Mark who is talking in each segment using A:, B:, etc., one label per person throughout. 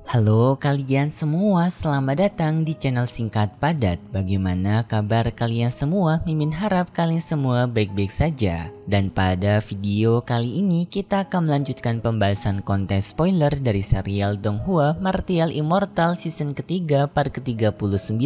A: Halo kalian semua, selamat datang di channel Singkat Padat. Bagaimana kabar kalian semua? Mimin harap kalian semua baik-baik saja. Dan pada video kali ini kita akan melanjutkan pembahasan konten spoiler dari serial Donghua Martial Immortal season ketiga part ke-39.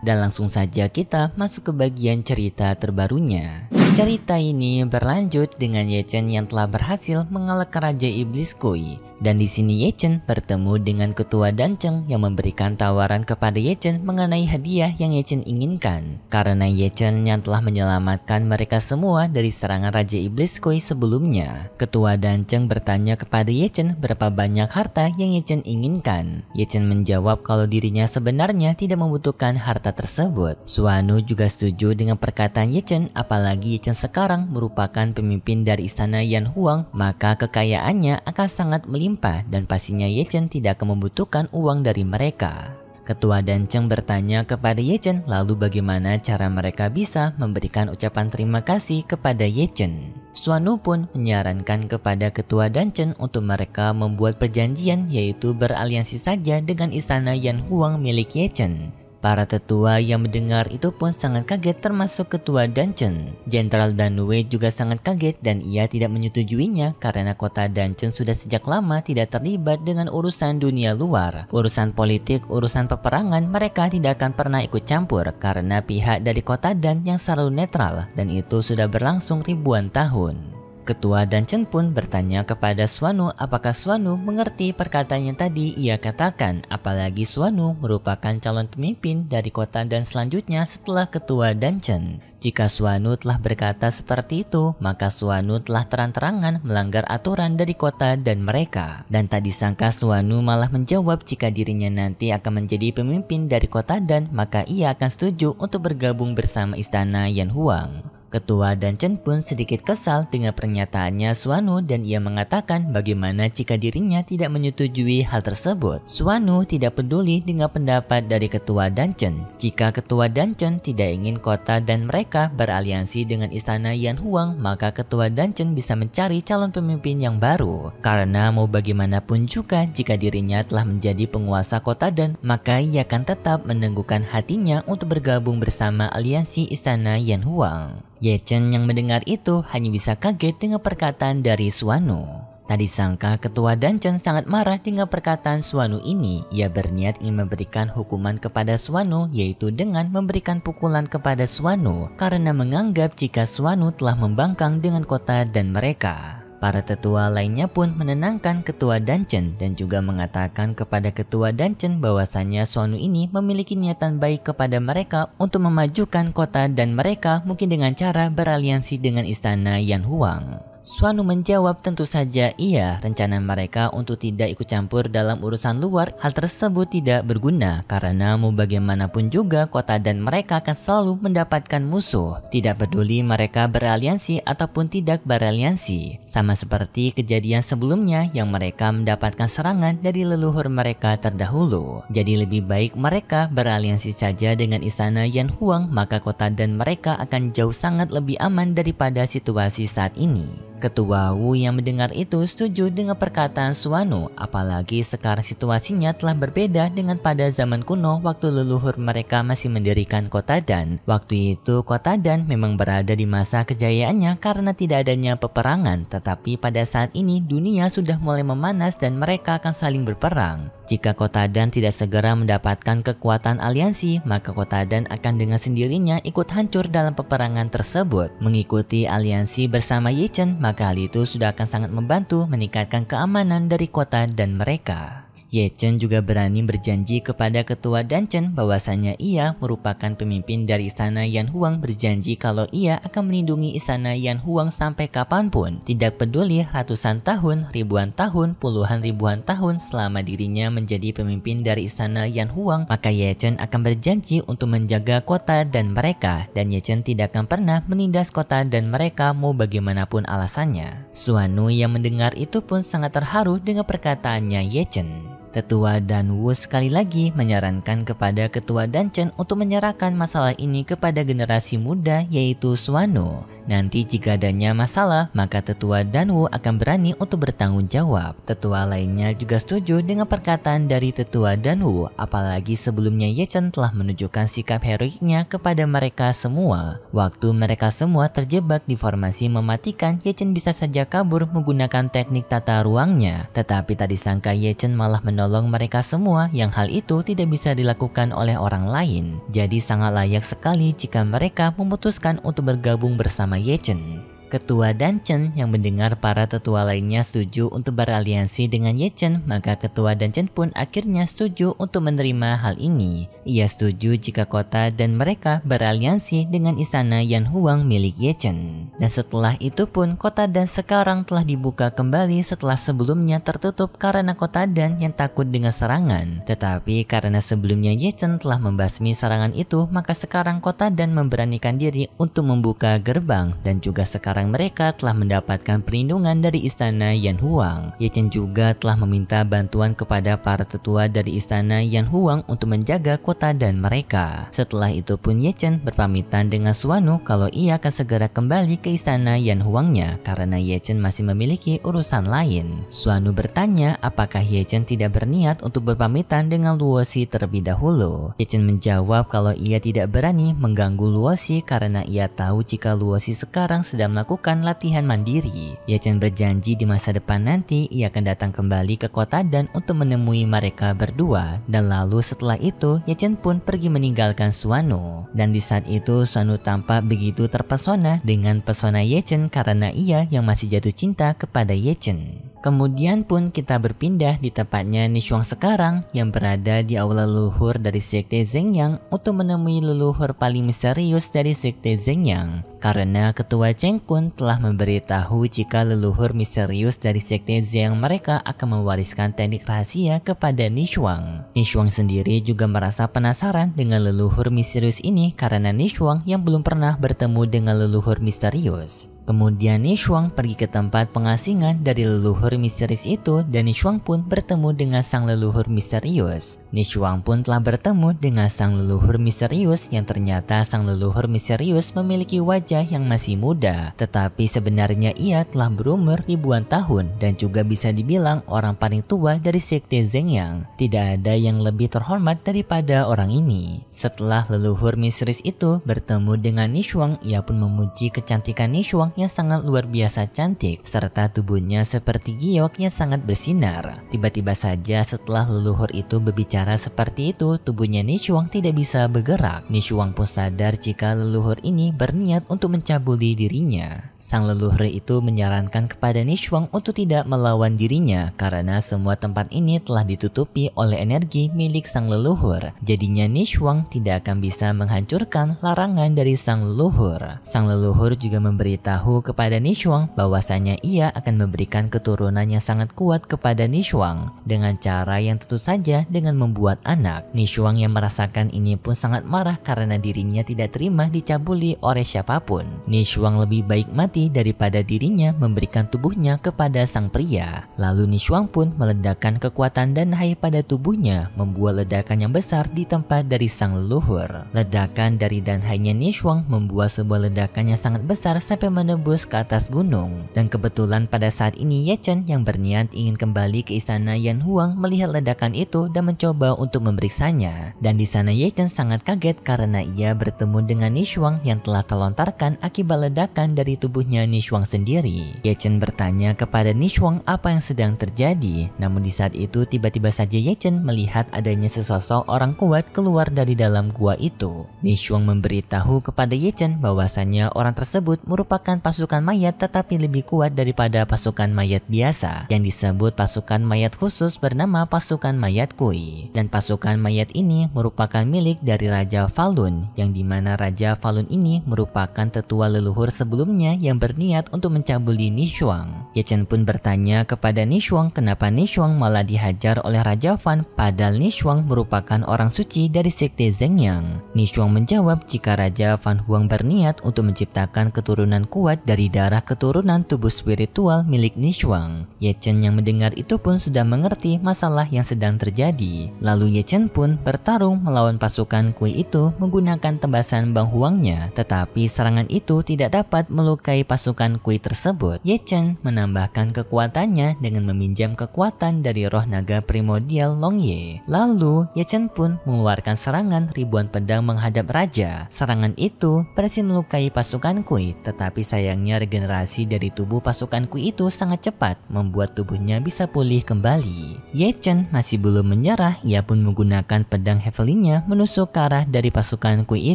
A: Dan langsung saja kita masuk ke bagian cerita terbarunya. Cerita ini berlanjut dengan Ye Chen yang telah berhasil mengalahkan Raja Iblis Kui. Dan di sini Ye Chen bertemu dengan Ketua Danceng yang memberikan tawaran kepada Ye Chen mengenai hadiah yang Ye Chen inginkan. Karena Ye Chen yang telah menyelamatkan mereka semua dari serangan Raja Iblis Kui sebelumnya. Ketua Danceng bertanya kepada Ye Chen berapa banyak harta yang Ye Chen inginkan. Ye Chen menjawab kalau dirinya sebenarnya tidak membutuhkan harta tersebut. Suanu juga setuju dengan perkataan Ye Chen, apalagi Ye Chen sekarang merupakan pemimpin dari istana Yan Huang, maka kekayaannya akan sangat melimpah dan pastinya Ye Chen tidak akan membutuhkan uang dari mereka. Ketua Danceng bertanya kepada Ye Chen lalu bagaimana cara mereka bisa memberikan ucapan terima kasih kepada Ye Chen. Suanu pun menyarankan kepada Ketua Danceng untuk mereka membuat perjanjian, yaitu beraliansi saja dengan istana Yan Huang milik Ye Chen. Para tetua yang mendengar itu pun sangat kaget, termasuk Ketua Danceng. Jenderal Danwei juga sangat kaget dan ia tidak menyetujuinya karena kota Danceng sudah sejak lama tidak terlibat dengan urusan dunia luar. Urusan politik, urusan peperangan mereka tidak akan pernah ikut campur karena pihak dari kota Dan yang selalu netral dan itu sudah berlangsung ribuan tahun. Ketua Danceng pun bertanya kepada Suanu apakah Suanu mengerti perkataan yang tadi ia katakan, apalagi Suanu merupakan calon pemimpin dari kota Dan selanjutnya setelah Ketua Danceng. Jika Suanu telah berkata seperti itu, maka Suanu telah terang-terangan melanggar aturan dari kota dan mereka. Dan tak disangka Suanu malah menjawab jika dirinya nanti akan menjadi pemimpin dari kota Dan, maka ia akan setuju untuk bergabung bersama istana Yan Huang. Ketua Danceng pun sedikit kesal dengan pernyataannya Suanu dan ia mengatakan bagaimana jika dirinya tidak menyetujui hal tersebut. Suanu tidak peduli dengan pendapat dari Ketua Danceng. Jika Ketua Danceng tidak ingin kota dan mereka beraliansi dengan istana Yan Huang, maka Ketua Danceng bisa mencari calon pemimpin yang baru. Karena mau bagaimanapun juga jika dirinya telah menjadi penguasa kota Dan, maka ia akan tetap menenggukan hatinya untuk bergabung bersama aliansi istana Yan Huang. Ye Chen yang mendengar itu hanya bisa kaget dengan perkataan dari Suanu. Tak disangka Ketua Danceng sangat marah dengan perkataan Suanu ini. Ia berniat ingin memberikan hukuman kepada Suanu, yaitu dengan memberikan pukulan kepada Suanu karena menganggap jika Suanu telah membangkang dengan kota dan mereka. Para tetua lainnya pun menenangkan Ketua Danceng dan juga mengatakan kepada Ketua Danceng bahwasanya Suanu ini memiliki niatan baik kepada mereka untuk memajukan kota dan mereka mungkin dengan cara beraliansi dengan istana Yan Huang. Suanu menjawab tentu saja iya, rencana mereka untuk tidak ikut campur dalam urusan luar, hal tersebut tidak berguna karena mau bagaimanapun juga kota dan mereka akan selalu mendapatkan musuh. Tidak peduli mereka beraliansi ataupun tidak beraliansi, sama seperti kejadian sebelumnya yang mereka mendapatkan serangan dari leluhur mereka terdahulu. Jadi lebih baik mereka beraliansi saja dengan istana Yan Huang, maka kota dan mereka akan jauh sangat lebih aman daripada situasi saat ini. Ketua Wu yang mendengar itu setuju dengan perkataan Suanu, apalagi sekarang situasinya telah berbeda dengan pada zaman kuno waktu leluhur mereka masih mendirikan kota Dan. Waktu itu kota Dan memang berada di masa kejayaannya karena tidak adanya peperangan, tetapi pada saat ini dunia sudah mulai memanas dan mereka akan saling berperang. Jika kota Dan tidak segera mendapatkan kekuatan aliansi, maka kota Dan akan dengan sendirinya ikut hancur dalam peperangan tersebut. Mengikuti aliansi bersama Ye Chen, maka hal itu sudah akan sangat membantu meningkatkan keamanan dari kota dan mereka. Ye Chen juga berani berjanji kepada Ketua Danceng bahwasanya ia merupakan pemimpin dari istana Yan Huang, berjanji kalau ia akan melindungi istana Yan Huang sampai kapanpun, tidak peduli ratusan tahun, ribuan tahun, puluhan ribuan tahun selama dirinya menjadi pemimpin dari istana Yan Huang, maka Ye Chen akan berjanji untuk menjaga kota dan mereka, dan Ye Chen tidak akan pernah menindas kota dan mereka mau bagaimanapun alasannya. Suanu yang mendengar itu pun sangat terharu dengan perkataannya Ye Chen. Tetua Danwu sekali lagi menyarankan kepada Ketua Danchen untuk menyerahkan masalah ini kepada generasi muda yaitu Suanu. Nanti jika adanya masalah, maka Tetua Danwu akan berani untuk bertanggung jawab. Tetua lainnya juga setuju dengan perkataan dari Tetua Danwu, apalagi sebelumnya Ye Chen telah menunjukkan sikap heroiknya kepada mereka semua. Waktu mereka semua terjebak di formasi mematikan, Ye Chen bisa saja kabur menggunakan teknik tata ruangnya. Tetapi tak disangka Ye Chen malah menolong mereka semua yang hal itu tidak bisa dilakukan oleh orang lain. Jadi sangat layak sekali jika mereka memutuskan untuk bergabung bersama Ye Chen. Ketua Danchen yang mendengar para tetua lainnya setuju untuk beraliansi dengan Ye Chen, maka Ketua Danchen pun akhirnya setuju untuk menerima hal ini. Ia setuju jika kota dan mereka beraliansi dengan istana Yan Huang milik Ye Chen. Dan setelah itu pun kota Dan sekarang telah dibuka kembali setelah sebelumnya tertutup karena kota Dan yang takut dengan serangan. Tetapi karena sebelumnya Ye Chen telah membasmi serangan itu, maka sekarang kota Dan memberanikan diri untuk membuka gerbang, dan juga sekarang mereka telah mendapatkan perlindungan dari istana Yan Huang. Ye Chen juga telah meminta bantuan kepada para tetua dari istana Yan Huang untuk menjaga kota Dan mereka. Setelah itu pun Ye Chen berpamitan dengan Suanu kalau ia akan segera kembali ke istana Yan Huangnya karena Ye Chen masih memiliki urusan lain. Suanu bertanya apakah Ye Chen tidak berniat untuk berpamitan dengan Luosi terlebih dahulu. Ye Chen menjawab kalau ia tidak berani mengganggu Luosi karena ia tahu jika Luosi sekarang sedang melakukan latihan mandiri. Ye Chen berjanji di masa depan nanti ia akan datang kembali ke kota Dan untuk menemui mereka berdua, dan lalu setelah itu Ye Chen pun pergi meninggalkan Suanu. Dan di saat itu Suanu tampak begitu terpesona dengan pesona Ye Chen karena ia yang masih jatuh cinta kepada Ye Chen. Kemudian pun kita berpindah di tempatnya Nishuang sekarang yang berada di aula leluhur dari Sekte Zhengyang untuk menemui leluhur paling misterius dari Sekte Zhengyang. Karena Ketua Cheng Kun telah memberitahu jika leluhur misterius dari Sekte Zhengyang mereka akan mewariskan teknik rahasia kepada Nishuang. Nishuang sendiri juga merasa penasaran dengan leluhur misterius ini karena Nishuang yang belum pernah bertemu dengan leluhur misterius. Kemudian Nishuang pergi ke tempat pengasingan dari leluhur misterius itu dan Nishuang pun bertemu dengan sang leluhur misterius. Nishuang pun telah bertemu dengan sang leluhur misterius yang ternyata sang leluhur misterius memiliki wajah yang masih muda. Tetapi sebenarnya ia telah berumur ribuan tahun dan juga bisa dibilang orang paling tua dari Sekte Zhengyang. Tidak ada yang lebih terhormat daripada orang ini. Setelah leluhur misterius itu bertemu dengan Nishuang, ia pun memuji kecantikan Nishuang yang sangat luar biasa cantik serta tubuhnya seperti giok yang sangat bersinar. Tiba-tiba saja setelah leluhur itu berbicara seperti itu, tubuhnya Nishuang tidak bisa bergerak. Nishuang pun sadar jika leluhur ini berniat untuk mencabuli dirinya. Sang leluhur itu menyarankan kepada Nishuang untuk tidak melawan dirinya karena semua tempat ini telah ditutupi oleh energi milik sang leluhur. Jadinya Nishuang tidak akan bisa menghancurkan larangan dari sang leluhur. Sang leluhur juga memberitahu kepada Nishuang bahwasanya ia akan memberikan keturunan yang sangat kuat kepada Nishuang dengan cara yang tentu saja dengan membuat anak. Nishuang yang merasakan ini pun sangat marah karena dirinya tidak terima dicabuli oleh siapapun. Nishuang lebih baik mati daripada dirinya memberikan tubuhnya kepada sang pria. Lalu Nishuang pun meledakkan kekuatan dan hai pada tubuhnya, membuat ledakan yang besar di tempat dari sang leluhur. Ledakan dari dan hai-nya Nishuang membuat sebuah ledakan yang sangat besar sampai menembus ke atas gunung. Dan kebetulan pada saat ini Ye Chen yang berniat ingin kembali ke istana Yan Huang melihat ledakan itu dan mencoba untuk memeriksanya. Dan di sana Ye Chen sangat kaget karena ia bertemu dengan Nishuang yang telah terlontarkan akibat ledakan dari tubuhnya Nishuang sendiri. Ye Chen bertanya kepada Nishuang apa yang sedang terjadi. Namun di saat itu tiba-tiba saja Ye Chen melihat adanya sesosok orang kuat keluar dari dalam gua itu. Nishuang memberitahu kepada Ye Chen bahwasanya orang tersebut merupakan pasukan mayat tetapi lebih kuat daripada pasukan mayat biasa yang disebut pasukan mayat khusus bernama pasukan mayat Kui. Dan pasukan mayat ini merupakan milik dari Raja Falun, yang dimana Raja Falun ini merupakan tetua leluhur sebelumnya yang berniat untuk mencabuli Nishuang. Ye Chen pun bertanya kepada Nishuang kenapa Nishuang malah dihajar oleh Raja Fan padahal Nishuang merupakan orang suci dari sekte Zhengyang. Nishuang menjawab jika Raja Fan Huang berniat untuk menciptakan keturunan kuat dari darah keturunan tubuh spiritual milik Nishuang. Ye Chen yang mendengar itu pun sudah mengerti masalah yang sedang terjadi. Lalu Ye Chen pun bertarung melawan pasukan Kui itu menggunakan tembasan Bang Huangnya, tetapi serangan itu tidak dapat melukai pasukan Kui tersebut. Ye Chen menambahkan kekuatannya dengan meminjam kekuatan dari roh naga primordial Long Ye. Lalu Ye Chen pun mengeluarkan serangan ribuan pedang menghadap raja. Serangan itu berhasil melukai pasukan Kui, tetapi sayangnya regenerasi dari tubuh pasukan Kui itu sangat cepat, membuat tubuhnya bisa pulih kembali. Ye Chen masih belum menyerah, ia pun menggunakan pedang Heavenly-nya menusuk ke arah dari pasukan Kui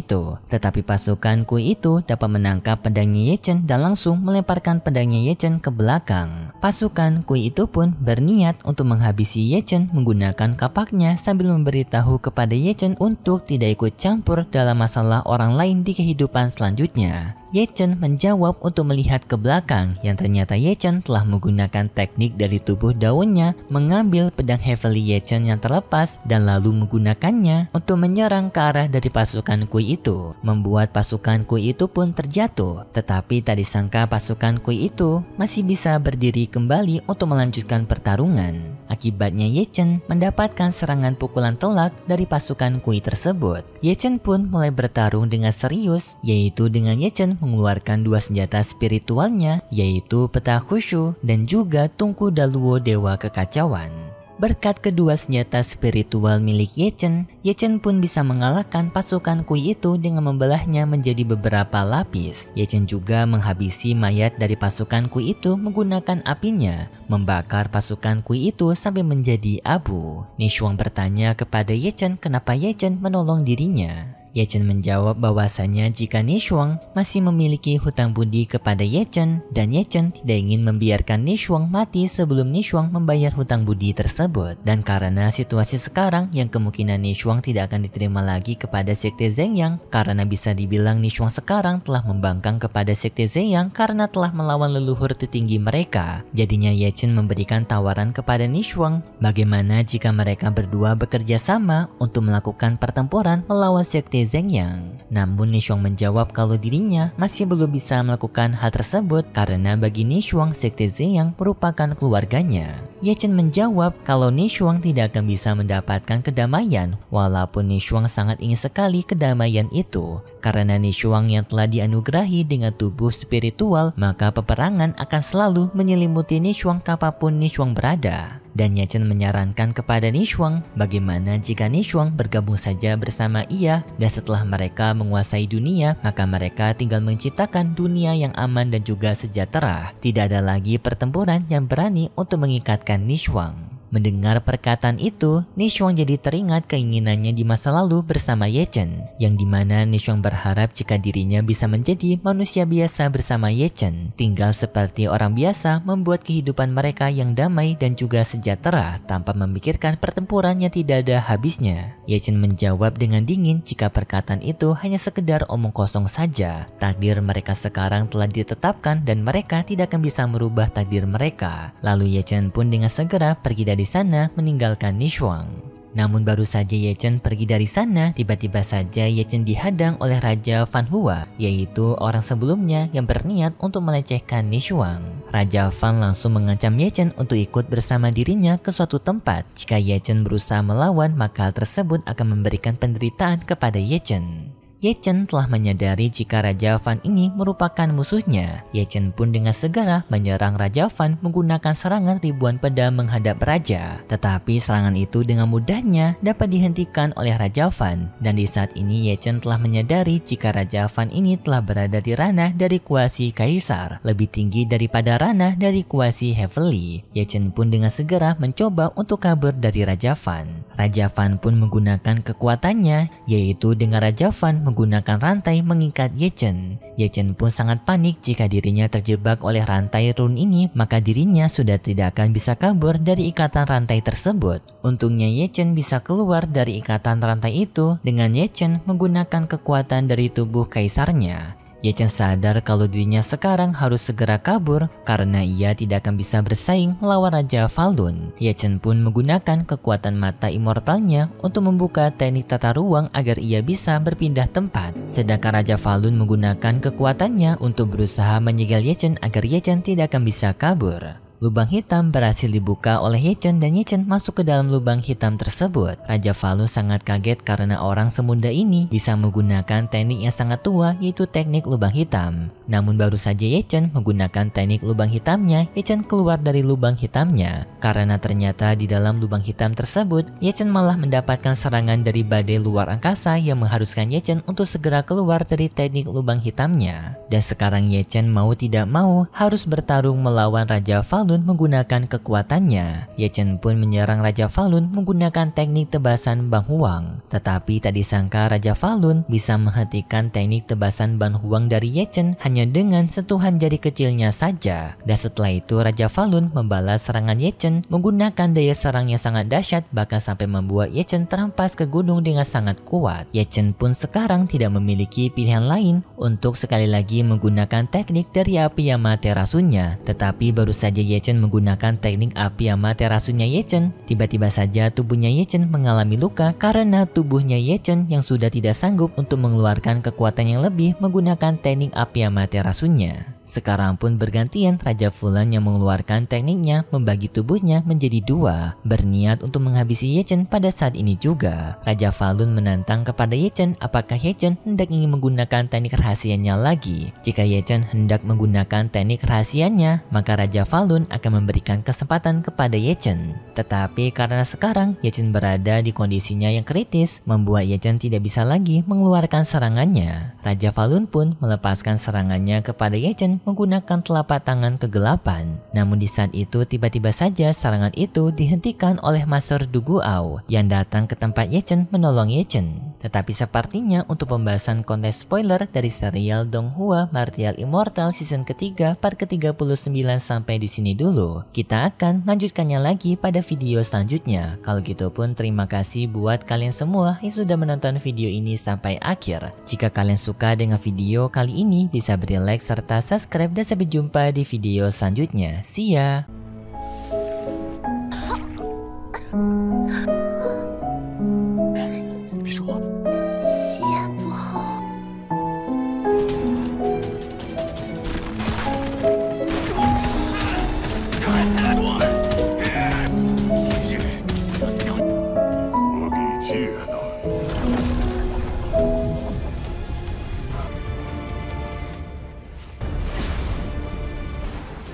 A: itu. Tetapi pasukan Kui itu dapat menangkap pedangnya Ye Chen dan langsung melemparkan pedangnya Ye Chen ke belakang. Pasukan Kui itu pun berniat untuk menghabisi Ye Chen menggunakan kapaknya sambil memberitahu kepada Ye Chen untuk tidak ikut campur dalam masalah orang lain di kehidupan selanjutnya. Ye Chen menjawab untuk melihat ke belakang yang ternyata Ye Chen telah menggunakan teknik dari tubuh daunnya mengambil pedang Heavenly Ye Chen yang terlepas dan lalu menggunakannya untuk menyerang ke arah dari pasukan Kui itu, membuat pasukan Kui itu pun terjatuh. Tetapi tak disangka pasukan Kui itu masih bisa berdiri kembali untuk melanjutkan pertarungan. Akibatnya Ye Chen mendapatkan serangan pukulan telak dari pasukan Kui tersebut. Ye Chen pun mulai bertarung dengan serius, yaitu dengan Ye Chen mengeluarkan dua senjata spiritualnya, yaitu peta Khushu dan juga tungku Daluo Dewa Kekacauan. Berkat kedua senjata spiritual milik Ye Chen pun bisa mengalahkan pasukan Kui itu dengan membelahnya menjadi beberapa lapis. Ye Chen juga menghabisi mayat dari pasukan Kui itu menggunakan apinya, membakar pasukan Kui itu sampai menjadi abu. Nishuang bertanya kepada Ye Chen kenapa Ye Chen menolong dirinya. Ye Chen menjawab bahwasanya jika Nishuang masih memiliki hutang budi kepada Ye Chen dan Ye Chen tidak ingin membiarkan Nishuang mati sebelum Nishuang membayar hutang budi tersebut. Dan karena situasi sekarang yang kemungkinan Nishuang tidak akan diterima lagi kepada sekte Zhengyang, karena bisa dibilang Nishuang sekarang telah membangkang kepada sekte Zhengyang karena telah melawan leluhur tertinggi mereka. Jadinya Ye Chen memberikan tawaran kepada Nishuang bagaimana jika mereka berdua bekerja sama untuk melakukan pertempuran melawan sekte Zhengyang. Namun Nishuang menjawab kalau dirinya masih belum bisa melakukan hal tersebut karena bagi Nishuang sekte Zhengyang merupakan keluarganya. Ye Chen menjawab kalau Nishuang tidak akan bisa mendapatkan kedamaian walaupun Nishuang sangat ingin sekali kedamaian itu. Karena Nishuang yang telah dianugerahi dengan tubuh spiritual, maka peperangan akan selalu menyelimuti Nishuang kapanpun Nishuang berada. Dan Ye Chen menyarankan kepada Nishuang bagaimana jika Nishuang bergabung saja bersama ia dan setelah mereka menguasai dunia maka mereka tinggal menciptakan dunia yang aman dan juga sejahtera. Tidak ada lagi pertempuran yang berani untuk mengikatkan Nishuang. Mendengar perkataan itu, Nishuang jadi teringat keinginannya di masa lalu bersama Ye Chen, yang dimana Nishuang berharap jika dirinya bisa menjadi manusia biasa bersama Ye Chen, tinggal seperti orang biasa membuat kehidupan mereka yang damai dan juga sejahtera tanpa memikirkan pertempuran yang tidak ada habisnya. Ye Chen menjawab dengan dingin jika perkataan itu hanya sekedar omong kosong saja. Takdir mereka sekarang telah ditetapkan dan mereka tidak akan bisa merubah takdir mereka. Lalu Ye Chen pun dengan segera pergi dari sana meninggalkan Nishuang. Namun baru saja Ye Chen pergi dari sana, tiba-tiba saja Ye Chen dihadang oleh Raja Fan Hua, yaitu orang sebelumnya yang berniat untuk melecehkan Nishuang. Raja Fan langsung mengancam Ye Chen untuk ikut bersama dirinya ke suatu tempat. Jika Ye Chen berusaha melawan, maka hal tersebut akan memberikan penderitaan kepada Ye Chen. Ye Chen telah menyadari jika Raja Fan ini merupakan musuhnya. Ye Chen pun dengan segera menyerang Raja Fan menggunakan serangan ribuan pedang menghadap Raja. Tetapi serangan itu dengan mudahnya dapat dihentikan oleh Raja Fan. Dan di saat ini Ye Chen telah menyadari jika Raja Fan ini telah berada di ranah dari kuasi Kaisar, lebih tinggi daripada ranah dari kuasi Heavenly. Ye Chen pun dengan segera mencoba untuk kabur dari Raja Fan. Raja Fan pun menggunakan kekuatannya, yaitu dengan Raja Fan menggunakan rantai mengikat Ye Chen. Ye Chen pun sangat panik jika dirinya terjebak oleh rantai rune ini, maka dirinya sudah tidak akan bisa kabur dari ikatan rantai tersebut. Untungnya Ye Chen bisa keluar dari ikatan rantai itu dengan Ye Chen menggunakan kekuatan dari tubuh kaisarnya. Ye Chen sadar kalau dirinya sekarang harus segera kabur karena ia tidak akan bisa bersaing melawan Raja Falun. Ye Chen pun menggunakan kekuatan mata immortalnya untuk membuka teknik tata ruang agar ia bisa berpindah tempat. Sedangkan Raja Falun menggunakan kekuatannya untuk berusaha menyegel Ye Chen agar Ye Chen tidak akan bisa kabur. Lubang hitam berhasil dibuka oleh Ye Chen dan Ye Chen masuk ke dalam lubang hitam tersebut. Raja Falun sangat kaget karena orang semunda ini bisa menggunakan teknik yang sangat tua, yaitu teknik lubang hitam. Namun baru saja Ye Chen menggunakan teknik lubang hitamnya, Ye Chen keluar dari lubang hitamnya. Karena ternyata di dalam lubang hitam tersebut, Ye Chen malah mendapatkan serangan dari badai luar angkasa yang mengharuskan Ye Chen untuk segera keluar dari teknik lubang hitamnya. Dan sekarang Ye Chen mau tidak mau harus bertarung melawan Raja Falun menggunakan kekuatannya. Ye Chen pun menyerang Raja Falun menggunakan teknik tebasan Bang Huang. Tetapi tak disangka Raja Falun bisa menghentikan teknik tebasan Bang Huang dari Ye Chen hanya dengan sentuhan jari kecilnya saja. Dan setelah itu Raja Falun membalas serangan Ye Chen menggunakan daya serang yang sangat dahsyat, bahkan sampai membuat Ye Chen terhempas ke gunung dengan sangat kuat. Ye Chen pun sekarang tidak memiliki pilihan lain untuk sekali lagi menggunakan teknik dari api Amaterasu-nya. Tetapi baru saja Ye Chen menggunakan teknik api Amaterasu-nya Ye Chen, tiba-tiba saja tubuhnya Ye Chen mengalami luka karena tubuhnya Ye Chen yang sudah tidak sanggup untuk mengeluarkan kekuatan yang lebih menggunakan teknik api Amaterasu-nya. Sekarang pun bergantian Raja Falun yang mengeluarkan tekniknya membagi tubuhnya menjadi dua, berniat untuk menghabisi Ye Chen pada saat ini juga. Raja Falun menantang kepada Ye Chen apakah Ye Chen hendak ingin menggunakan teknik rahasianya lagi. Jika Ye Chen hendak menggunakan teknik rahasianya, maka Raja Falun akan memberikan kesempatan kepada Ye Chen. Tetapi karena sekarang Ye Chen berada di kondisinya yang kritis, membuat Ye Chen tidak bisa lagi mengeluarkan serangannya. Raja Falun pun melepaskan serangannya kepada Ye Chen menggunakan telapak tangan kegelapan. Namun di saat itu tiba-tiba saja serangan itu dihentikan oleh Master Du Guao yang datang ke tempat Ye Chen menolong Ye Chen. Tetapi sepertinya untuk pembahasan konten spoiler dari serial Donghua Martial Immortal season ketiga part ke-39 sampai di sini dulu. Kita akan lanjutkannya lagi pada video selanjutnya. Kalau gitu pun terima kasih buat kalian semua yang sudah menonton video ini sampai akhir. Jika kalian suka dengan video kali ini, bisa beri like serta subscribe dan sampai jumpa di video selanjutnya. See ya!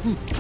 B: 嗯。